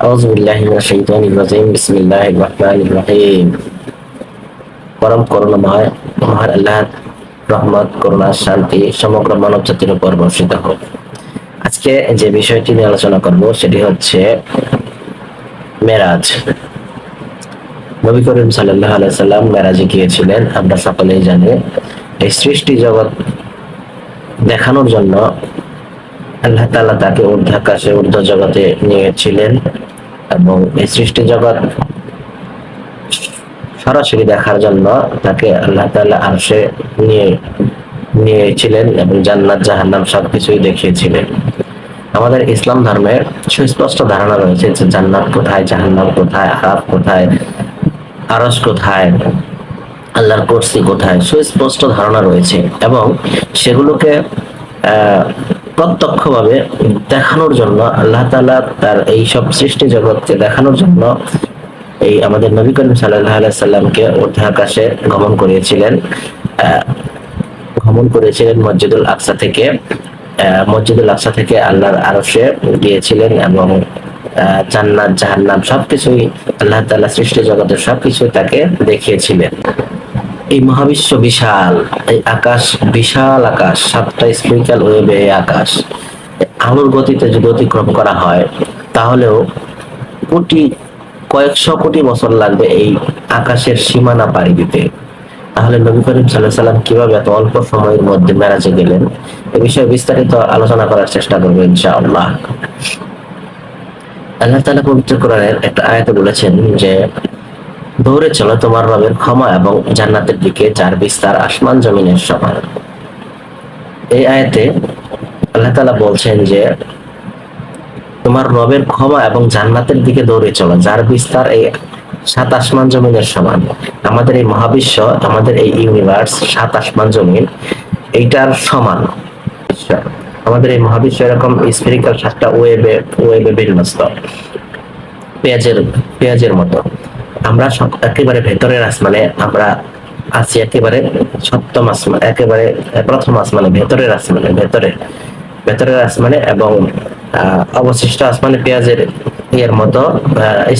আউযু বিল্লাহি মিনাশ শাইতানির রাজিম বিসমিল্লাহির রহমানির রহিম। পরম করুণাময় মহান আল্লাহর রহমত, করুণা, শান্তি সমগ্র মানব জাতির উপর বর্ষিত হোক। আজকে যে বিষয়টি নিয়ে আলোচনা করব সেটি হচ্ছে মেরাজ। নবী করিম সাল্লাল্লাহু আলাইহি সাল্লাম মেরাজে গিয়েছিলেন। আমরা সকলেই জানি এই সৃষ্টি জগৎ দেখানোর জন্য আল্লাহ তাআলা তাকে ঊর্ধ্বাকাশে ঊর্ধ্ব জগতে নিয়েছিলেন এবং এই সৃষ্টি জগৎ সরাসরি দেখার জন্য তাকে আল্লাহ তাআলা আরশে নিয়ে নিয়েছিলেন এবং জান্নাত জাহান্নাম সবকিছুই দেখিয়েছিলেন। আমাদের ইসলাম ধর্মে সুস্পষ্ট ধারণা রয়েছে যে জান্নাত কোথায়, জাহান্নাম কোথায়, আরাফ কোথায়, আরশ কোথায়, আল্লাহর কুরসি কোথায়, সুস্পষ্ট ধারণা রয়েছে এবং সেগুলোকে প্রত্যক্ষভাবে দেখানোর জন্য আল্লাহ তাআলা তার এই সব সৃষ্টি জগৎকে দেখানোর জন্য এই আমাদের নবী করিম সাল্লাল্লাহু আলাইহি সাল্লামকে ঊর্ধ্বাকাশে গমন করেছিলেন মসজিদুল আকসা থেকে। মসজিদুল আকসা থেকে আল্লাহর আরশে গিয়েছিলেন এবং জান্নাত জাহান্নাম সবকিছুই আল্লাহ তাআলা সৃষ্টি জগতের সবকিছু তাকে দেখিয়েছিলেন। এই মহাবিশ্ব বিশাল, এই আকাশ বিশাল আকাশ, 7টা স্পিরিকাল ওয়েবে এই আকাশ আলোর গতিতে যদি অতিক্রম করা হয় তাহলেও কয়েকশো কোটি বছর লাগবে এই আকাশের সীমানা পাড়ি দিতে। তাহলে নবী করিম সাল্লাল্লাহু আলাইহি সাল্লাম কিভাবে এত অল্প সময়ের মধ্যে মেরাজে গেলেন, এ বিষয়ে বিস্তারিত আলোচনা করার চেষ্টা করবো ইনশাআল্লাহ। আল্লাহ তাআলা পবিত্র কোরআনের একটা আয়াতে বলেছেন যে দৌড়ে চলো তোমার রবের ক্ষমা এবং জান্নাতের দিকে যার বিস্তার আসমান জমিনের সমান। এই আয়াতে আল্লাহ তাআলা বলছেন যে তোমার রবের ক্ষমা এবং জান্নাতের দিকে দৌড়ে চলো যার বিস্তার এই 7 আসমান জমিনের সমান। আমাদের এই মহাবিশ্ব, আমাদের এই ইউনিভার্স 7 আসমান জমিন এইটার সমান। আমাদের এই মহাবিশ্ব এরকম স্ফেরিক্যাল 7টা ওয়েবে ওয়েবে বিন্যস্ত, পেঁয়াজের মতো। আমরা একেবারে ভেতরের আসমানে আমরা আছি, একেবারে সপ্তম আসমান, একেবারে প্রথম আসমানে, ভেতরের আসমানে এবং অবশিষ্ট আসমানে পেঁয়াজের এর মতো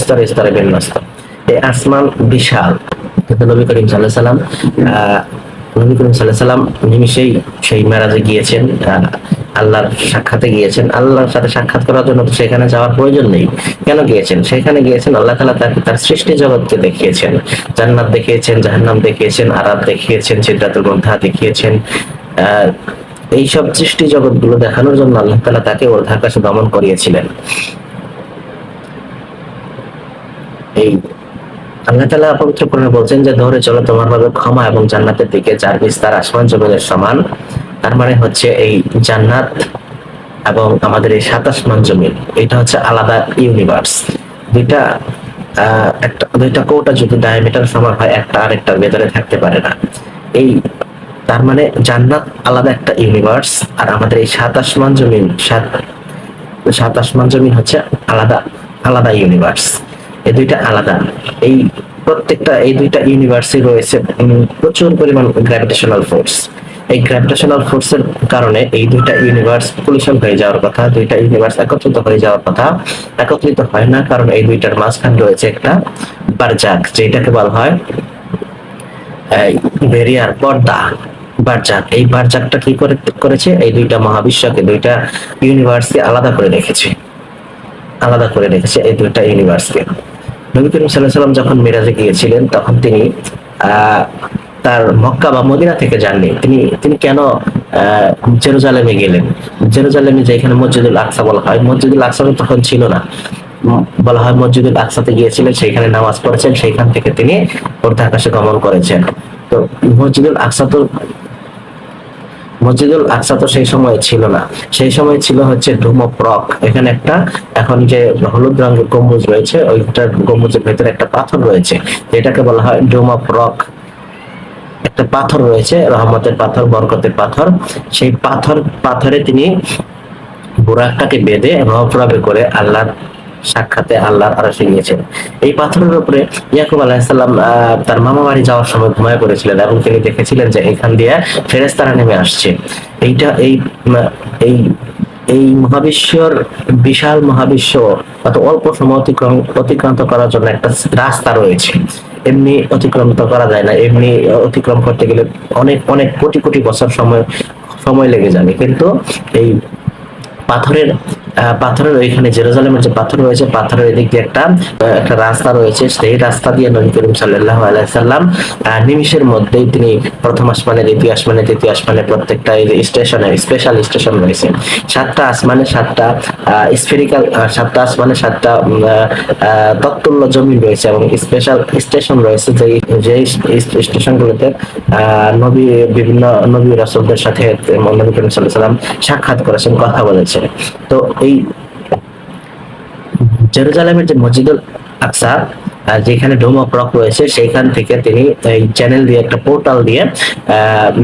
স্তরে স্তরে বিন্যস্ত। এই আসমান বিশাল, কিন্তু নবী করিম সাল্লাল্লাহু আলাইহি সাল্লাম নিমিষেই সেই মেরাজে গিয়েছেন, আল্লাহর সাক্ষাতে গিয়েছেন। আল্লাহর সাথে সাক্ষাৎ করার জন্য তো সেখানে যাওয়ার প্রয়োজন নেই। কেন গিয়েছেন? সেখানে গিয়েছেন আল্লাহ তাআলা তাকে তার সৃষ্টি জগৎকে দেখিয়েছেন, জান্নাত দেখিয়েছেন, জাহান্নাম দেখিয়েছেন, আরাফ দেখিয়েছেন, সিদরাতুল মুনতাহা দেখিয়েছেন। এইসব সৃষ্টি জগৎ গুলো দেখানোর জন্য আল্লাহ তাআলা তাকে ঊর্ধ্বাকাশে গমন করিয়েছিলেন। এই আল্লাহ তাআলা পবিত্র কোরআনে বলছেন যে ধরে চলো তোমার রবের ক্ষমা এবং জান্নাতের দিকে যার বিস্তার আসমান জমিনের সমান। তার মানে হচ্ছে এই জান্নাত এবং আমাদের এই 7 আসমান জমিন এটা হচ্ছে আলাদা ইউনিভার্স। দুইটা কৌটা যদি ডায়ামিটার সমান হয়, একটা আরেকটার ভেতরে থাকতে পারে না। এই তার মানে জান্নাত আলাদা একটা ইউনিভার্স আর আমাদের এই 7 আসমান জমিন হচ্ছে আলাদা আলাদা ইউনিভার্স। এই দুইটা আলাদা। এই দুইটা ইউনিভার্সে রয়েছে প্রচুর পরিমাণ গ্র্যাভিটেশনাল ফোর্স। এই গ্র্যাভিটেশনাল ফোর্সের কারণে এই দুইটা ইউনিভার্স কোলিশন হয়ে যাওয়ার কথা, দুইটা ইউনিভার্স একত্রিত হয়ে যাওয়ার কথা। একত্রিত হয় না, কারণ এই দুইটার মাঝখানে রয়েছে একটা বারজাক, যেটাকে বলা হয় ব্যারিয়ার, পর্দা, বারজাক। এই বারজাকটা কি করেছে? এই দুইটা মহাবিশ্বকে, দুইটা ইউনিভার্সকে আলাদা করে রেখেছে এই দুইটা ইউনিভার্সকে। নবী করিম সাল্লাল্লাহু আলাইহি সাল্লাম যখন মিরাজে গিয়েছিলেন তখন তিনি তার মক্কা বা মদিনা থেকে যাননি। তিনি কেন জেরুজালেমে গেলেন? জেরুজালেমে যেখানে মসজিদুল আকসা বলা হয়, মসজিদুল আকসা তখন ছিল না, বলা হয় মসজিদুল আকসাতে গিয়েছিলেন, সেইখানে নামাজ পড়েছেন, সেইখান থেকে তিনি ঊর্ধ্বাকাশে গমন করেছেন। তো মসজিদুল আকসা তো সেই সময় ছিল না, সেই সময় ছিল হচ্ছে ডোম অফ রক। এখানে একটা এখন যে হলুদ রঙের গম্বুজ রয়েছে, ওইটার গম্বুজের ভেতরে একটা পাথর রয়েছে, যেটাকে বলা হয় ডোম অফ রক। একটা পাথর রয়েছে, রহমতের পাথর, বরকতের পাথর। সেই পাথরে তিনি বুরাকটাকে বেঁধে রফরাবে করে আল্লাহর সাক্ষাতে আল্লাহর আরশে গিয়েছেন। এই পাথরের উপরে ইয়াকুব আলাইহিস সালাম তার মামা বাড়ি যাওয়ার সময় ঘুমায় পড়েছিলেন এবং তিনি দেখেছিলেন যে এখান দিয়ে ফেরেশতারা নেমে আসছে। এইটা এই এই এই মহাবিশ্বর বিশাল মহাবিশ্ব অত অল্প সময় অতিক্রান্ত করার জন্য একটা রাস্তা রয়েছে। এমনি অতিক্রান্ত করা যায় না, এমনি অতিক্রম করতে গেলে অনেক অনেক কোটি কোটি বছর সময় সময় লেগে যাবে। কিন্তু এই পাথরের পাথরের ওইখানে জেরুজালেমের যে পাথর রয়েছে, পাথরের এদিক দিয়ে একটা রাস্তা রয়েছে, সেই রাস্তা দিয়ে নবী করিম সাল্লাল্লাহু আলাইহি সাল্লাম নিমিষের মধ্যেই তিনি প্রথম আসমানে, দ্বিতীয় আসমানে, তৃতীয় আসমানে, প্রত্যেকটা এই স্টেশনে স্পেশাল স্টেশন রয়েছে। সাতটা আসমানে সাতটা স্ফেরিক্যাল, সাতটা আসমানে সাতটা তত্তুল্য জমিন রয়েছে এবং স্পেশাল স্টেশন রয়েছে, যে স্টেশনগুলোতে নবী বিভিন্ন নবী রাসূলদের সাথে নবী করিম সাল্লাল্লাহু আলাইহি সাল্লাম সাক্ষাৎ করেছেন, কথা বলেছেন। তো এই জেরুজালেমের যে মসজিদুল আকসা, যেখানে ডোম অফ রক রয়েছে, সেইখান থেকে তিনি এই চ্যানেল দিয়ে, একটা পোর্টাল দিয়ে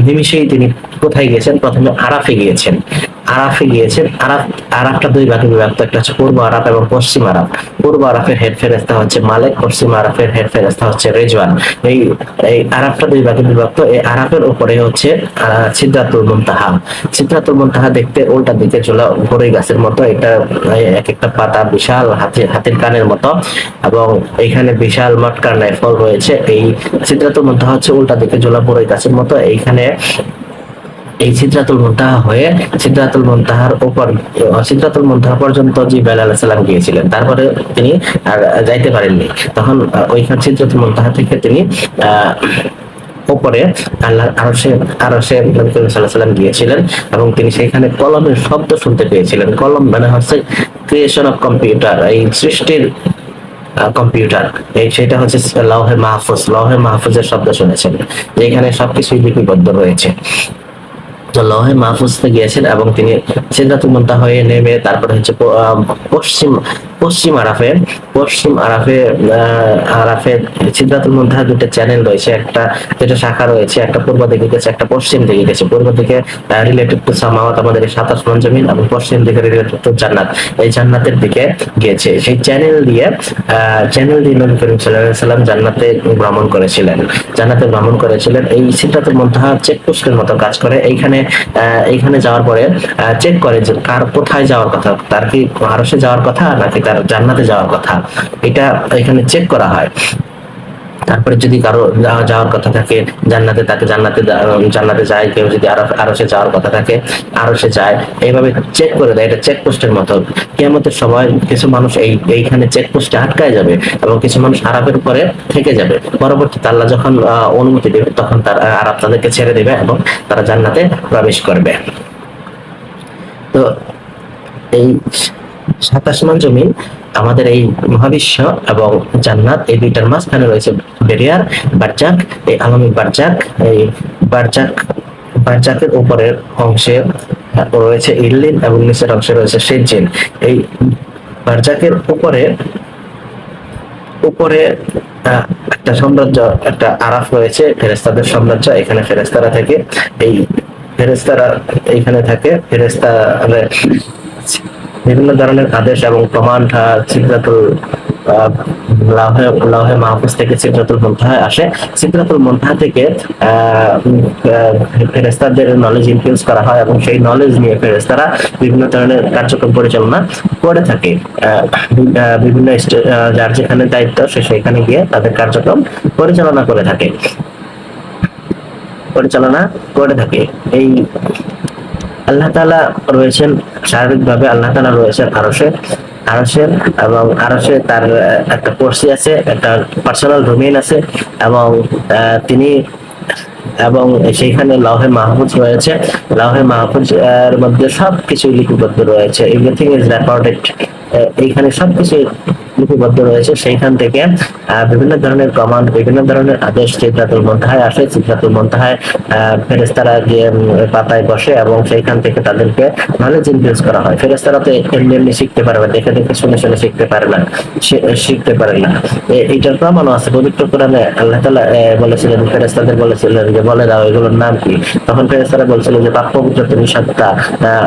নিমিশেই তিনি কোথায় গিয়েছেন? প্রথমে আরাফে গিয়েছেন। আরাফটা দুই ভাগে বিভক্ত, একটা হচ্ছে পূর্ব আরাফ এবং পশ্চিম আরাফ। পূর্ব আরাফের হেড ফেরেস্তা হচ্ছে মালিক, পশ্চিম আরাফের হেড ফেরেস্তা হচ্ছে রেজওয়ান। এই এই আরাফটা দুই ভাগে বিভক্ত। এই আরাফের উপরে হচ্ছে সিদরাতুল মুনতাহা। সিদরাতুল মুনতাহা দেখতে উল্টা দিকে ঝোলা বড়ই গাছের মতো, এটা এক একটা পাতা বিশাল হাতির কানের মতো, এবং এইখানে বিশাল মটকার ন্যায় ফল রয়েছে। এই সিদরাতুল মুনতাহা হচ্ছে উল্টা দিকে ঝোলা বড়ই গাছের মতো। এইখানে এই সিদরাতুল মুনতাহা হয়ে সিদরাতুল মুনতাহার উপর, সিদরাতুল মুনতাহা পর্যন্ত জিবরাইল আলাইহিস সালাম গিয়েছিলেন, তারপরে তিনি আর যাইতে পারেননি। তখন ওইখান সিদরাতুল মুনতাহা থেকে তিনি উপরে আল্লাহর আরশে নবী করিম সাল্লাল্লাহু আলাইহি ওয়াসাল্লাম গিয়েছিলেন, এবং তিনি সেখানে কলমের শব্দ শুনতে পেয়েছিলেন। কলম মানে হচ্ছে ক্রিয়েশন অফ কম্পিউটার, এই সৃষ্টির কম্পিউটার। সেটা হচ্ছে লৌহে মাহফুজ। লৌহে মাহফুজের শব্দ শুনেছেন, যেখানে সবকিছুই লিপিবদ্ধ রয়েছে। তো লৌহে মাহফুজে গিয়েছেন এবং তিনি সিদরাতুল মুনতাহা হয়ে নেমে তারপরে হচ্ছে পশ্চিম পশ্চিম আরাফে আরাফে সিদরাতুল মুনতাহা দুটো চ্যানেল রয়েছে, একটা যেটা শাখা রয়েছে, একটা পূর্ব দিকে গেছে, একটা পশ্চিম দিকে গেছে। পূর্ব দিকে রিলেটেড টু সামাওয়াত, আমাদের এই সাত আসমান জমিন, এবং পশ্চিম দিকে রিলেটেড টু জান্নাত, এই জান্নাতের দিকে গিয়েছে। সেই চ্যানেল দিয়ে নবী করিম সাল্লাল্লাহু আলাইহি ওয়াসাল্লাম জান্নাতে ভ্রমণ করেছিলেন। এই সিদরাতুল মুনতাহা চেকপোস্টের মতো কাজ করে। এইখানে যাওয়ার পরে চেক করে যে কার কোথায় যাওয়ার কথা, তার কি আরশে যাওয়ার কথা নাকি তার জান্নাতে যাওয়ার কথা, এটা এখানে চেক করা হয়। তারপরে যদি কারো যাওয়ার কথা থাকে জান্নাতে, তাকে জান্নাতে যায়। কেউ যদি আরশে যাওয়ার কথা থাকে আরশে যায়। এইভাবে চেক করে দেয়, এটা চেকপোস্টের মতো। কিয়ামতের সময় কিছু মানুষ এইখানে চেকপোস্টে আটকায় যাবে, এবং কিছু মানুষ আরাফের উপরে থেকে যাবে। পরবর্তীতে আল্লাহ যখন অনুমতি দেবে, তখন তার আরাফ তাদেরকে ছেড়ে দেবে এবং তারা জান্নাতে প্রবেশ করবে। তো এই সাত আসমান জমিন, আমাদের এই মহাবিশ্ব এবং জান্নাত, এই দুইটার মাঝখানে রয়েছে বেরিয়ার, বারজাক। এই আলমিক বারজাক, এই বারজাকের উপরের অংশে রয়েছে ইল্লিন এবং নিচের অংশে রয়েছে সিজ্জিন। এই বারজাকের উপরে উপরে একটা সাম্রাজ্য, একটা আরাফ রয়েছে, ফেরেশতাদের সাম্রাজ্য। এখানে ফেরেশতারা থাকে, এই ফেরেশতারা এইখানে থাকে। ফেরেশতারা বিভিন্ন ধরনের আদেশ এবং প্রমাণ সিদরাতুল লাউহে মাহফুজ থেকে সিদরাতুল মুনতাহায় আসে। সিদরাতুল মুনতাহা থেকে ফেরেশতাদের নলেজ ইনফিউজ করা হয়, এবং সেই নলেজ নিয়ে ফেরেশতারা বিভিন্ন ধরনের কার্যক্রম পরিচালনা করে থাকে। বিভিন্ন যার যেখানে দায়িত্ব, সে সেখানে গিয়ে তাদের কার্যক্রম পরিচালনা করে থাকে। এই আল্লাহ তাআলা রয়েছেন শারীরিকভাবে, আল্লাহ তাআলা রয়েছেন আরশে এবং আরশে তার একটা কুরসি আছে, একটা পার্সোনাল ডোমেইন আছে, এবং তিনি এবং সেইখানে লৌহে মাহফুজ রয়েছে। লৌহে মাহফুজ এর মধ্যে সবকিছু লিপিবদ্ধ রয়েছে, এভরিথিং ইজ রেকর্ডেড। এইখানে সবকিছু লিপিবদ্ধ রয়েছে। সেইখান থেকে বিভিন্ন ধরনের কমান্ড, বিভিন্ন ধরনের আদেশ সিদরাতুল মুনতাহায় আসে। সিদরাতুল মুনতাহায় ফেরেশতারা গিয়ে পাতায় বসে, এবং সেইখান থেকে তাদেরকে নলেজ ইনফিউজ করা হয়। ফেরেশতারা তো এমনি শিখতে পারে না, দেখে দেখে শুনে শিখতে পারে না। এইটার প্রমাণও আছে পবিত্র কোরআনে। আল্লাহ তাআলা বলেছিলেন, ফেরেশতাদের বলেছিলেন যে বলে দাও এগুলোর নাম কি। তখন ফেরেশতারা বলছিলেন যে পাক পবিত্র তুমি সত্তা,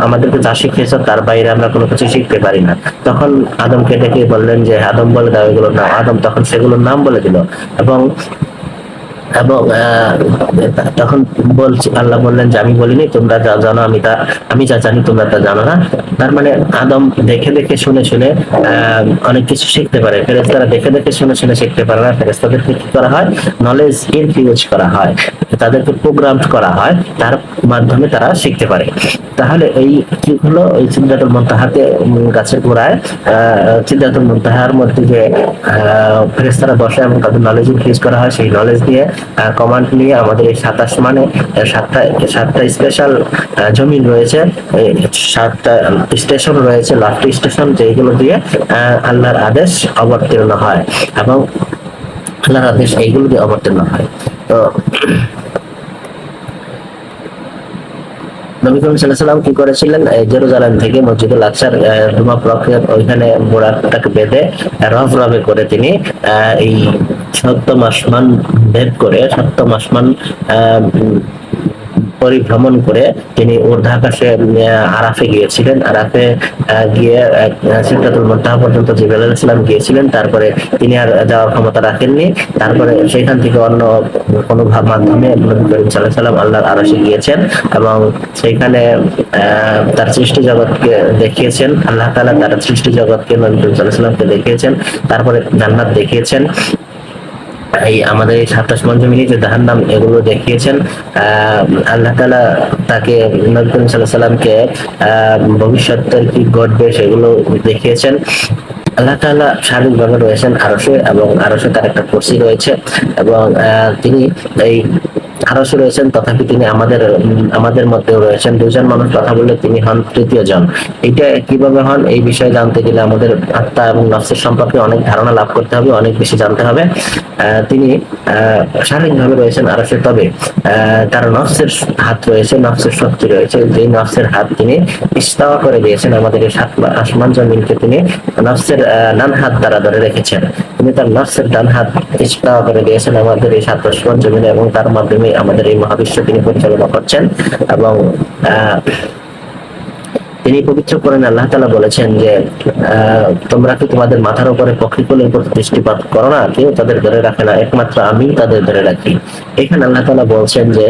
আমাদেরকে যা শিখিয়েছ তার বাইরে আমরা কোনো কিছু শিখতে পারি না। তখন আদমকে ডেকে বললেন যে আদম বলে দাও এগুলোর নাম। আদম তখন সেগুলোর নাম বলে দিল, এবং এবং তখন বলছি, আল্লাহ বললেন যে আমি বলিনি, তোমরা যা জানো আমি যা জানি তোমরা তা জানো না। তার মানে আদম দেখে দেখে শুনে শুনে অনেক কিছু শিখতে পারে, ফেরেশতারা দেখে দেখে শুনে শুনে শিখতে পারে না। ফেরেশতাদেরকে কি করা হয়, নলেজ ইনফিউজ করা হয়, তাদেরকে প্রোগ্রাম করা হয়, তার মাধ্যমে তারা শিখতে পারে। তাহলে এই কি হলো, ওই সিদরাতুল মুনতাহাতে গাছের গোড়ায় সিদরাতুল মুনতাহার মধ্যে যে ফেরেশতারা বসে এবং তাদের নলেজ ইনক্রিজ করা হয়, সেই নলেজ দিয়ে কমান্ড নিয়ে আমাদের এই 7 আসমানে সাতটা সাতটা স্পেশাল জমিন রয়েছে, এই 7টা স্টেশন রয়েছে, লাফটি স্টেশন, যেগুলো দিয়ে আল্লাহর আদেশ অবতীর্ণ হয় এবং আল্লাহর আদেশ এইগুলো দিয়ে অবতীর্ণ হয়। তো নবী করিম সাল্লাল্লাহু আলাইহি ওয়াসাল্লাম কি করেছিলেন, জেরুজালেম থেকে মসজিদুল আকসার ধুমা প্রক্রিয়া ওইখানে বোরাকটাকে বেঁধে রফরফে করে তিনি এই সপ্তম আসমান ভেদ করে, সপ্তম আসমান পরিভ্রমণ করে তিনি ঊর্ধ্বাকাশে আরাফে গিয়েছিলেন। আরাফে গিয়ে সিদরাতুল মুনতাহা পর্যন্ত জিবরাইল আলাইহিস সালাম গিয়েছিলেন। তারপরে তিনি আর যাওয়ার ক্ষমতা রাখেননি। তারপরে সেখান থেকে অন্য কোনো মাধ্যমে নবী করিম সাল্লাল্লাহু আলাইহি ওয়াসাল্লাম আল্লাহর আরশে গিয়েছেন এবং সেইখানে তার সৃষ্টি জগৎকে দেখিয়েছেন। আল্লাহ তাআলা তার সৃষ্টি জগৎকে নবী করিম সাল্লাল্লাহু আলাইহি ওয়াসাল্লামকে দেখিয়েছেন। তারপরে জান্নাত দেখিয়েছেন, এই আমাদের এই 7 আসমান জমিনে যে জাহান্নাম, এগুলো দেখিয়েছেন। আল্লাহ তাআলা তাকে নবী করিম সাল্লাল্লাহু আলাইহি সাল্লামকে ভবিষ্যতের কি ঘটবে সেগুলো দেখিয়েছেন। আল্লাহ তাআলা শারীরিকভাবে রয়েছেন আরশে, এবং আরশে তার একটা কুরসি রয়েছে, এবং তিনি এই আরশে রয়েছেন, তথাপি তিনি আমাদের মধ্যেও রয়েছেন। দুজন মানুষ কথা বললে তিনি হন তৃতীয় জন। এটা কিভাবে হন, এই বিষয়ে জানতে গেলে আমাদের আত্মা এবং নফসের সম্পর্কে অনেক ধারণা লাভ করতে হবে, অনেক বেশি জানতে হবে। তিনি শারীরিকভাবে রয়েছেন আরশে, তবে তার নফসের হাত রয়েছে, নফসের শক্তি রয়েছে, যেই নফসের হাত তিনি ইস্তাওয়া করে দিয়েছেন। আমাদের এই 7 আসমান জমিনকে তিনি নফসের ডান হাত দ্বারা ধরে রেখেছেন। তিনি তার নফসের ডান হাত ইস্তাওয়া করে দিয়েছেন আমাদের এই 7 আসমান জমিনে, এবং তার মাধ্যমে আমাদের এই মহাবিশ্ব তিনি পরিচালনা করছেন। এবং তিনি পবিত্র কোরআনে আল্লাহ তাআলা বলেছেন যে তোমরা কি তোমাদের মাথার উপরে পক্ষীকুলের উপর দৃষ্টিপাত করো না, কেউ তাদের ধরে রাখে না, একমাত্র আমি তাদের ধরে রাখি। এখানে আল্লাহ তাআলা বলছেন যে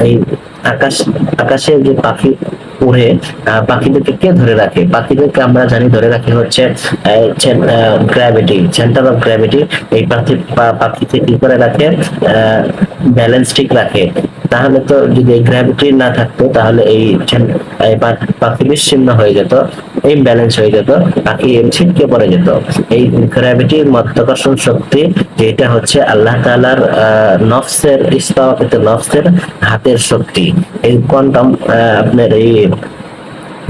এই আকাশে যে পাখি উড়ে, পাখিদেরকে কে ধরে রাখে? পাখিদেরকে আমরা জানি ধরে রাখে হচ্ছে গ্র্যাভিটি, সেন্টার অফ গ্র্যাভিটি। এই পাখিকে কি করে রাখে? ব্যালেন্স ঠিক রাখে। তাহলে তো যদি গ্র্যাভিটি না থাকতো, তাহলে এই পাখি বিচ্ছিন্ন হয়ে যেত, ইমব্যালেন্স হয়ে যেত, পাখি ছিটকে পড়ে যেত। এই গ্র্যাভিটির মাধ্যাকর্ষণ শক্তি, যেটা হচ্ছে আল্লাহ তাআলার নফসের ইস্তাওয়াতে নফসের হাতের শক্তি। এই কোয়ান্টাম আপনার এই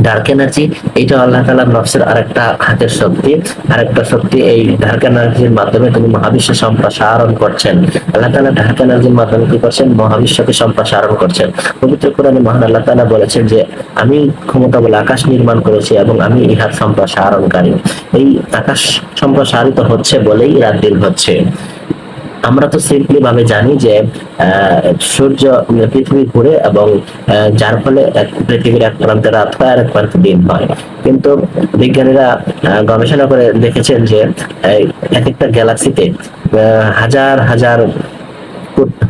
ডার্ক এনার্জি, এটা আল্লাহ তাআলার নফসের আরেকটা হাতের শক্তি, আরেকটা শক্তি। এই ডার্ক এনার্জির মাধ্যমে তিনি মহাবিশ্ব সম্প্রসারণ করছেন। আল্লাহ তাআলা ডার্ক এনার্জির মাধ্যমে কি করছেন? মহাবিশ্বকে সম্প্রসারণ করছেন। পবিত্র কোরআনে মহান আল্লাহ তাআলা বলেছেন যে আমি ক্ষমতা বলে আকাশ নির্মাণ করেছি এবং আমি ইহার সম্প্রসারণকারী। এই আকাশ সম্প্রসারিত হচ্ছে বলেই রাত দিন হচ্ছে। আমরা তো সিম্পলি ভাবে জানি যে সূর্য পৃথিবী ঘুরে, এবং যার ফলে পৃথিবীর এক প্রান্তে রাত হয় আর এক প্রান্তে দিন হয়। কিন্তু বিজ্ঞানীরা গবেষণা করে দেখেছেন যে এক একটা গ্যালাক্সিতে হাজার হাজার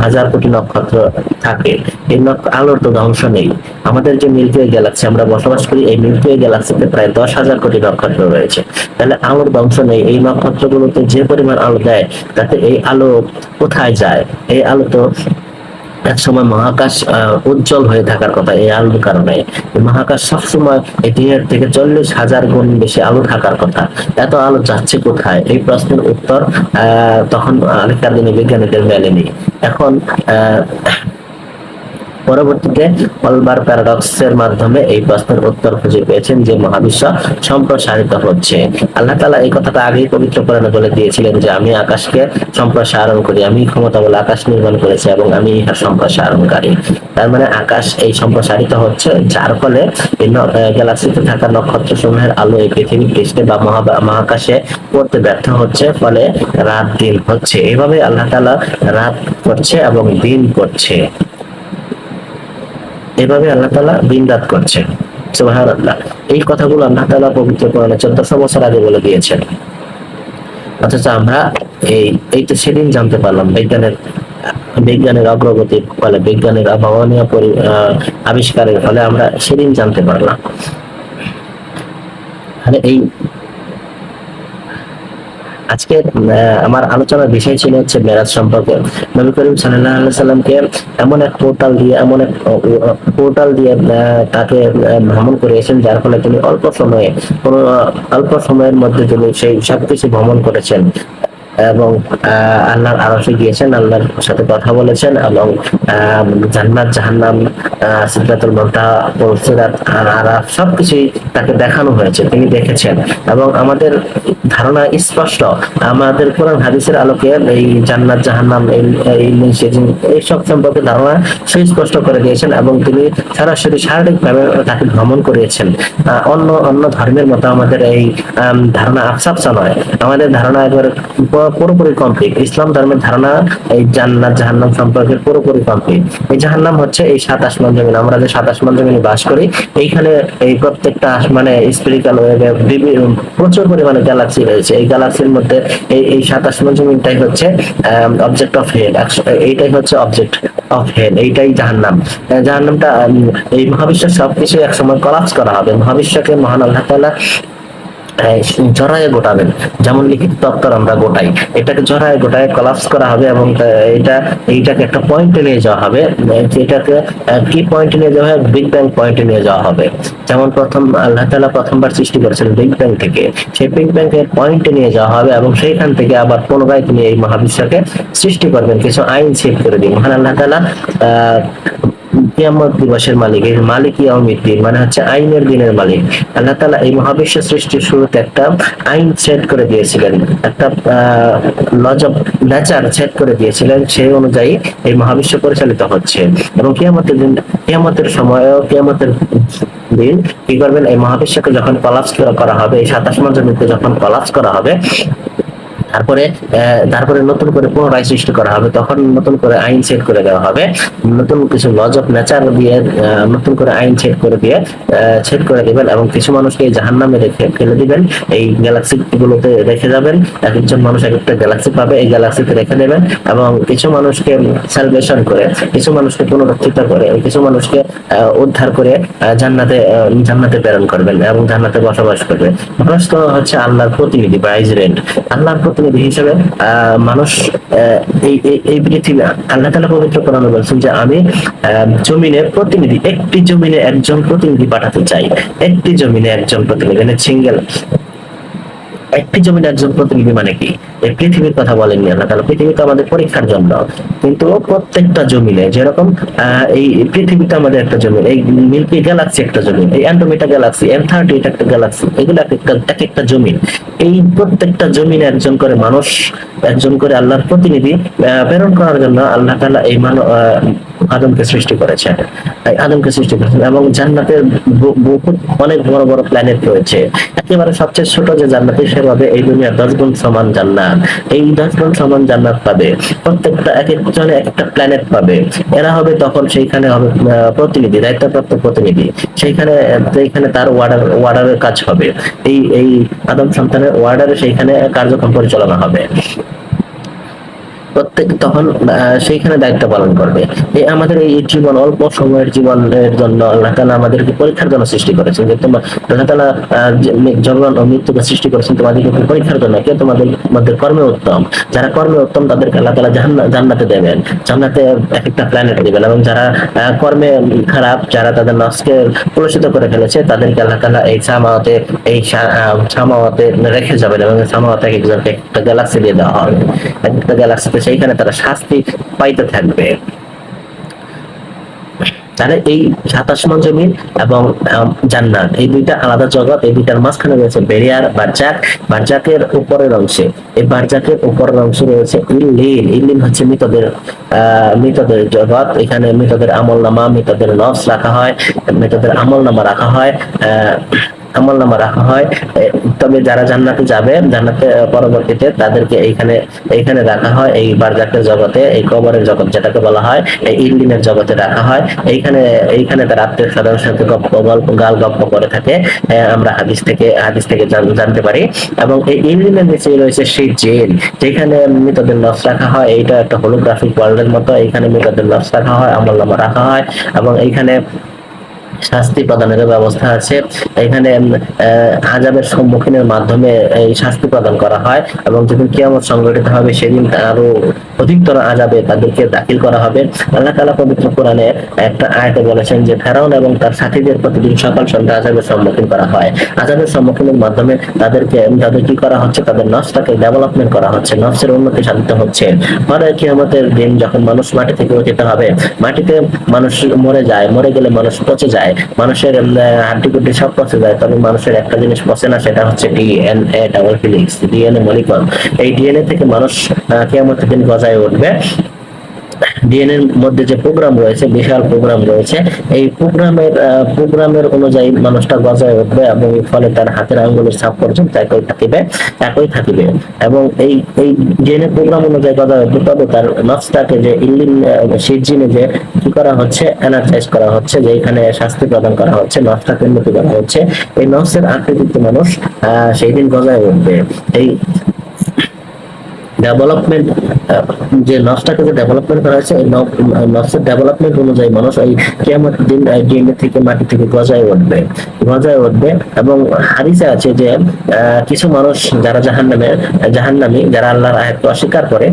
হাজার কোটি নক্ষত্র থাকে। এই আলোর তো ধ্বংস নেই। আমাদের যে মিল্কি ওয়ে গ্যালাক্সি আমরা বসবাস করি, এই মিল্কি ওয়ে গ্যালাক্সিতে প্রায় 10,000 কোটি নক্ষত্র রয়েছে। তাহলে আলোর ধ্বংস নেই। এই নক্ষত্রগুলোতে যে পরিমাণ আলো দেয়, তাতে এই আলো কোথায় যায়? এই আলো তো এক সময় মহাকাশ উজ্জ্বল হয়ে থাকার কথা। এই আলোর কারণে মহাকাশ সবসময় এর থেকে 40,000 গুণ বেশি আলো থাকার কথা। এত আলো যাচ্ছে কোথায়? এই প্রশ্নের উত্তর তখন আগেকার দিনে বিজ্ঞানীদের মেলেনি। এখন পরবর্তীতে অলবার প্যারাডক্সের মাধ্যমে এই প্রশ্নের উত্তর খুঁজে পেয়েছেন যে মহাবিশ্ব সম্প্রসারিত হচ্ছে। আল্লাহ তাআলা এই কথাটা আগেই পবিত্র কোরআনে বলে দিয়েছিলেন যে আমি আকাশকে সম্প্রসারণ করি, আমি ক্ষমতা বলে আকাশ নির্মাণ করেছি এবং আমি ইহার সম্প্রসারণকারী। তার মানে আকাশ এই সম্প্রসারিত হচ্ছে, যার ফলে গ্যালাক্সিতে থাকা নক্ষত্র সমূহের আলো এই পৃথিবী পৃষ্ঠে বা মহাকাশে পড়তে ব্যর্থ হচ্ছে, ফলে রাত দিন হচ্ছে। এইভাবে আল্লাহ তাআলা রাত করছে এবং দিন করছে। এভাবে আল্লাহ তাআলা দিন রাত করছেন। সুবহানাল্লাহ। এই কথাগুলো আল্লাহ তাআলা পবিত্র কোরআনে 1400 বছর আগে বলে দিয়েছেন। অথচ আমরা এই তো সেদিন জানতে পারলাম, বিজ্ঞানের বিজ্ঞানের অগ্রগতির ফলে, বিজ্ঞানের অভাবনীয় আবিষ্কারের ফলে আমরা সেদিন জানতে পারলাম। মানে এই আজকে আমার আলোচনার বিষয় ছিল হচ্ছে মেরাজ সম্পর্কে। নবী করিম সাল্লাল্লাহু আলাইহি সাল্লামকে এমন এক পোর্টাল দিয়ে, এমন এক পোর্টাল দিয়ে তাকে ভ্রমণ করিয়েছেন, যার ফলে তিনি অল্প সময়ের মধ্যে তিনি সেই সবকিছু ভ্রমণ করেছেন এবং আল্লাহর আরশে গিয়েছেন, আল্লাহর সাথে কথা বলেছেন এবং জান্নাত, জাহান্নাম, সিদরাতুল মুনতাহা, সিরাত, আরাফ সবকিছুই তাকে দেখানো হয়েছে, তিনি দেখেছেন। এবং আমাদের ধারণা স্পষ্ট, আমাদের কোরআন হাদিসের আলোকে এই জান্নাত, জাহান্নাম, এই সব সম্পর্কে ধারণা সুস্পষ্ট করে দিয়েছেন এবং তিনি সরাসরি শারীরিকভাবে তাকে ভ্রমণ করিয়েছেন। অন্য অন্য ধর্মের মতো আমাদের এই ধারণা আফসাফসা নয়, আমাদের ধারণা একেবারে পুরোপুরি কমপ্লিট। ইসলাম ধর্মের ধারণা এই জান্নাত, জাহান্নাম সম্পর্কে পুরোপুরি কমপ্লিট। এই জাহান্নাম হচ্ছে এই 7 আসমান জমিন, আমরা যে 7 আসমান জমিনে বাস করি, এইখানে এই প্রত্যেকটা আসমানে স্পিরিকাল ওয়েবে প্রচুর পরিমাণে গ্যালাক্সি রয়েছে। এই গ্যালাক্সির মধ্যে এই 7 আসমান জমিনটাই হচ্ছে অবজেক্ট অফ হেল, এইটাই হচ্ছে অবজেক্ট অফ হেল, এইটাই জাহান্নাম। জাহান্নামটা এই মহাবিশ্বের সবকিছু একসময় কলাপস করা হবে। মহাবিশ্বকে মহান আল্লাহ তাআলা জড়ায় গোটাবেন, যেমন লিখিত দপ্তর আমরা গোটাই, এটাকে জড়ায় গোটায় কলাপস করা হবে এবং এইটাকে একটা পয়েন্টে নিয়ে যাওয়া হবে। এটাকে কি পয়েন্টে নিয়ে যাওয়া হবে? বিগ ব্যাং পয়েন্টে নিয়ে যাওয়া হবে। যেমন প্রথম আল্লাহ তাআলা প্রথমবার সৃষ্টি করেছেন বিগ ব্যাং থেকে, সেই বিগ ব্যাং এর পয়েন্টে নিয়ে যাওয়া হবে এবং সেইখান থেকে আবার পুনরায় তিনি এই মহাবিশ্বকে সৃষ্টি করবেন, কিছু আইন সেট করে দিন। মহান আল্লাহ তাআলা কিয়ামত দিবসের মালিক, এই মালিক ইয়াউমিদ্দিন মানে হচ্ছে আইনের দিনের মালিক। আল্লাহ তাআলা এই মহাবিশ্ব সৃষ্টির শুরুতে একটা আইন সেট করে দিয়েছিলেন, একটা লজ অফ নেচার সেট করে দিয়েছিলেন, সেই অনুযায়ী এই মহাবিশ্ব পরিচালিত হচ্ছে। এবং কিয়ামতের দিন, কিয়ামতের সময়ও, কিয়ামতের দিন কি করবেন? এই মহাবিশ্বকে যখন কলাপস করা হবে, এই 7 আসমান জমিনকে যখন কলাপস করা হবে, তারপরে নতুন করে পুনরায় সৃষ্টি করা হবে, তখন নতুন করে আইন সেট করে দেওয়া হবে, নতুন কিছু লজ অফ নেচার দিয়ে নতুন করে আইন সেট করে দিবেন এবং কিছু মানুষকে জাহান্নামে রেখে ফেলে দিবেন, এই গ্যালাক্সি গুলোতে রেখে যাবেন। এক একজন মানুষ এক একটা গ্যালাক্সি পাবে, এই গ্যালাক্সিতে রেখে দেবেন এবং কিছু মানুষকে সালভেশন করে, কিছু মানুষকে পুনরুত্থিত করে, কিছু মানুষকে উদ্ধার করে জান্নাতে প্রেরণ করবেন এবং জান্নাতে বসবাস করবে। মানুষ তো হচ্ছে আল্লাহর প্রতিনিধি বা এজেন্ট, আল্লাহর প্রতিনিধি হিসেবে মানুষ এই পৃথিবী, আল্লাহ তাআলা পবিত্র কোরআনে বলেছেন যে আমি জমিনের প্রতিনিধি, একটি জমিনে একজন প্রতিনিধি পাঠাতে চাই। একটি জমিনে একজন প্রতিনিধি মানে সিঙ্গেল, একটি জমিনে একজন প্রতিনিধি মানে কি? এই পৃথিবীর কথা বলেননি আল্লাহ তাআলা, পৃথিবী তো আমাদের পরীক্ষার জন্য, কিন্তু প্রত্যেকটা জমিনে যেরকম এই পৃথিবীতে আমাদের একটা জমিন, এই মিল্কি গ্যালাক্সি একটা জমিন, এই অ্যান্ড্রোমেডা গ্যালাক্সি, M38 একটা গ্যালাক্সি, এগুলো এক একটা জমিন। এই প্রত্যেকটা জমিনে একজন করে মানুষ, একজন করে আল্লাহর প্রতিনিধি প্রেরণ করার জন্য আল্লাহ তাআলা এই আদমকে সৃষ্টি করেছেন, এবং জান্নাতের অনেক বড় বড় প্ল্যানেট রয়েছে। একেবারে সবচেয়ে ছোট যে জান্নাতি, সেভাবে এই দুনিয়ার 10 গুণ সমান জান্নাত, এই 10 গুণ সমান জান্নাত পাবে। প্রত্যেকটা এক একজনে এক একটা প্ল্যানেট পাবে। এরা হবে তখন সেইখানে হবে প্রতিনিধি, দায়িত্বপ্রাপ্ত প্রতিনিধি, সেইখানে তার ওয়ার্ডারের কাজ হবে, এই আদম সন্তানের ওয়ার্ডারে সেইখানে কার্যক্রম পরিচালনা হবে। প্রত্যেক তখন সেইখানে দায়িত্ব পালন করবে। আমাদের এই জীবন, অল্প সময়ের জীবনের জন্য আল্লাহ তাআলা আমাদেরকে পরীক্ষার জন্য সৃষ্টি করেছেন, যে তোমরা, আল্লাহ তাআলা জীবন ও মৃত্যুকে সৃষ্টি করেছেন তোমাদেরকে পরীক্ষার জন্য। কে তোমাদের মধ্যে কর্মে উত্তম, যারা কর্মে উত্তম তাদেরকে আল্লাহ তাআলা জান্নাতে দেবেন, জান্নাতে এক একটা প্ল্যানেট দিবেন। এবং যারা কর্মে খারাপ, যারা তাদের নফসকে কলুষিত করে ফেলেছে, তাদেরকে আল্লাহ তাআলা এই সামাওয়াতে রেখে যাবেন এবং সামাওয়াতে একজনকে একটা গ্যালাক্সি দিয়ে দেওয়া হবে, একটা গ্যালাক্সিতে, সেইখানে তারা শাস্তি পাইতে থাকবে। তাহলে এই 7 আসমান জমিন এবং জান্নাত, এই দুইটা আলাদা জগৎ, এই দুইটার মাঝখানে রয়েছে বেরিয়ার, বারজাক। বারজাকের উপরের অংশে, এই বারজাকের উপরের অংশে রয়েছে ইল্লিন। ইল্লিন হচ্ছে মৃতদের জগৎ। এখানে মৃতদের আমলনামা, মৃতদের নফস রাখা হয়, মৃতদের আমলনামা রাখা হয়। আমলনামা রাখা হয়। তবে যারা জান্নাতে যাবে, জান্নাতে পরবর্তীতে তাদেরকে এইখানে এইখানে রাখা হয়, এই বারজাখের জগতে, এই কবরের জগৎ যেটাকে বলা হয়, এই ইল্লিনের জগতে রাখা হয়। এইখানে এইখানে তার আত্মীয় স্বজনের সাথে গল্প গাল গপ্প করে থাকে। আমরা হাদিস থেকে জানতে পারি। এবং এই ইল্লিনের নিচে রয়েছে সেই জেল, যেখানে মৃতদের নফস রাখা হয়। এইটা একটা হোলোগ্রাফিক ওয়ার্ল্ডের মতো, এইখানে মৃতদের নফস রাখা হয়, আমলনামা রাখা হয়, এবং এইখানে শাস্তি প্রদানের ব্যবস্থা আছে। এখানে আযাবের সম্মুখীনের মাধ্যমে এই শাস্তি প্রদান করা হয়, এবং যখন কিয়ামত সংঘটিত হবে সেদিন আরো অধিকতর আযাবে তাদেরকে দাখিল করা হবে। আল্লাহ তাআলা পবিত্র কোরআনে একটা আয়াতে বলেছেন যে ফেরাউন এবং তার সাথীদের প্রতিদিন সকাল সন্ধ্যা আযাবের সম্মুখীন করা হয়। আযাবের সম্মুখীনের মাধ্যমে তাদের কি করা হচ্ছে, তাদের নফসটাকে ডেভেলপমেন্ট করা হচ্ছে, নফসের উন্নতি সাধিত হচ্ছে। পরে কিয়ামতের দিন যখন মানুষ মাটি থেকে উঠিত হবে, মাটিতে মানুষ মরে যায়, মরে গেলে মানুষ পচে যায়, মানুষের হাড্ডি-গুড্ডি সব পচে যায়, তবে মানুষের একটা জিনিস পচে না, সেটা হচ্ছে DNA double helix, DNA molecule. এই ডিএনএ থেকে মানুষ কিয়ামতের দিন গজায় উঠবে। ডিএনএ এর মধ্যে যে প্রোগ্রাম রয়েছে, বিশাল প্রোগ্রাম রয়েছে, এই প্রোগ্রামের অনুযায়ী মানুষটা গজায় উঠবে, এবং ফলে তার হাতের আঙ্গুলের ছাপ পর্যন্ত একই থাকিবে। এবং এই ডিএনএ প্রোগ্রাম অনুযায়ী গজায় উঠবে, তবে তার নফসটাকে যে ইল্লিন সিজিনে যে কি করা হচ্ছে, এনার্জাইজ করা হচ্ছে, যে এখানে শাস্তি প্রদান করা হচ্ছে, নফসটাকে উন্নতি করা হচ্ছে। এই নফসের আকৃতিতে মানুষ সেই দিন গজায় উঠবে। এই ডেভেলপমেন্ট, যে নফসটাকে যে ডেভেলপমেন্ট করা হয়েছে, এই নফসের ডেভেলপমেন্ট অনুযায়ী মানুষ এই কিয়ামত দিন ডিএনএ থেকে মাটি থেকে গজায় উঠবে। এবং হাদিসে আছে যে কিছু মানুষ যারা জাহান্নামী, যারা আল্লাহর আয়াতকে অস্বীকার করে,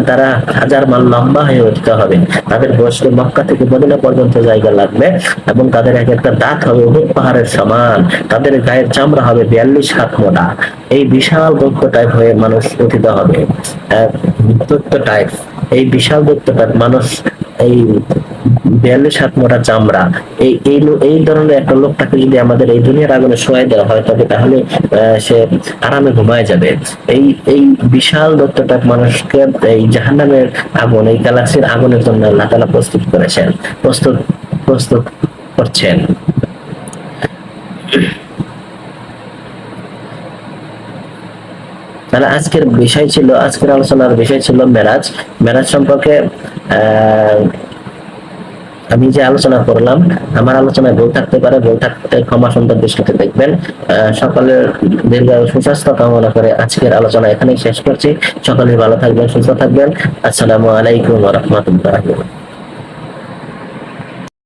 তারা হাজার মাইল লম্বা হয়ে উঠতে হবে। তাদের বয়সকে মক্কা থেকে মদিনা পর্যন্ত জায়গা লাগবে, এবং তাদের এক একটা দাঁত হবে উহুদ পাহাড়ের সমান, তাদের গায়ের চামড়া হবে 42 হাত মোটা। এই বিশাল দৈত্য টাইপ হয়ে মানুষ উঠিত হবে। দৈত্য টাইপ, এই বিশাল দৈত্য টাইপ মানুষ, এই 42 হাত মোটা চামড়া, এই ধরনের একটা লোকটাকে যদি আমাদের এই দুনিয়ার আগুনে শোয়াই দেওয়া হয়, তবে তাহলে সে আরামে ঘুমায় যাবে। এই বিশাল দৈত্য টাইপ মানুষকে এই জাহান্নামের আগুন, এই গ্যালাক্সির আগুনের জন্য আল্লাহ তাআলা প্রস্তুত করছেন। তাহলে আজকের আলোচনার বিষয় ছিল মেরাজ সম্পর্কে। আমি যে আলোচনা করলাম, আমার আলোচনায় ভুল থাকতে পারে, ভুল থাকতে ক্ষমা সুন্দর দৃষ্টিতে দেখবেন। সকলের দীর্ঘায়ু সুস্বাস্থ্য কামনা করে আজকের আলোচনা এখানেই শেষ করছি। সকলে ভালো থাকবেন, সুস্থ থাকবেন। আসসালামু আলাইকুম ওয়া রাহমাতুল্লাহি।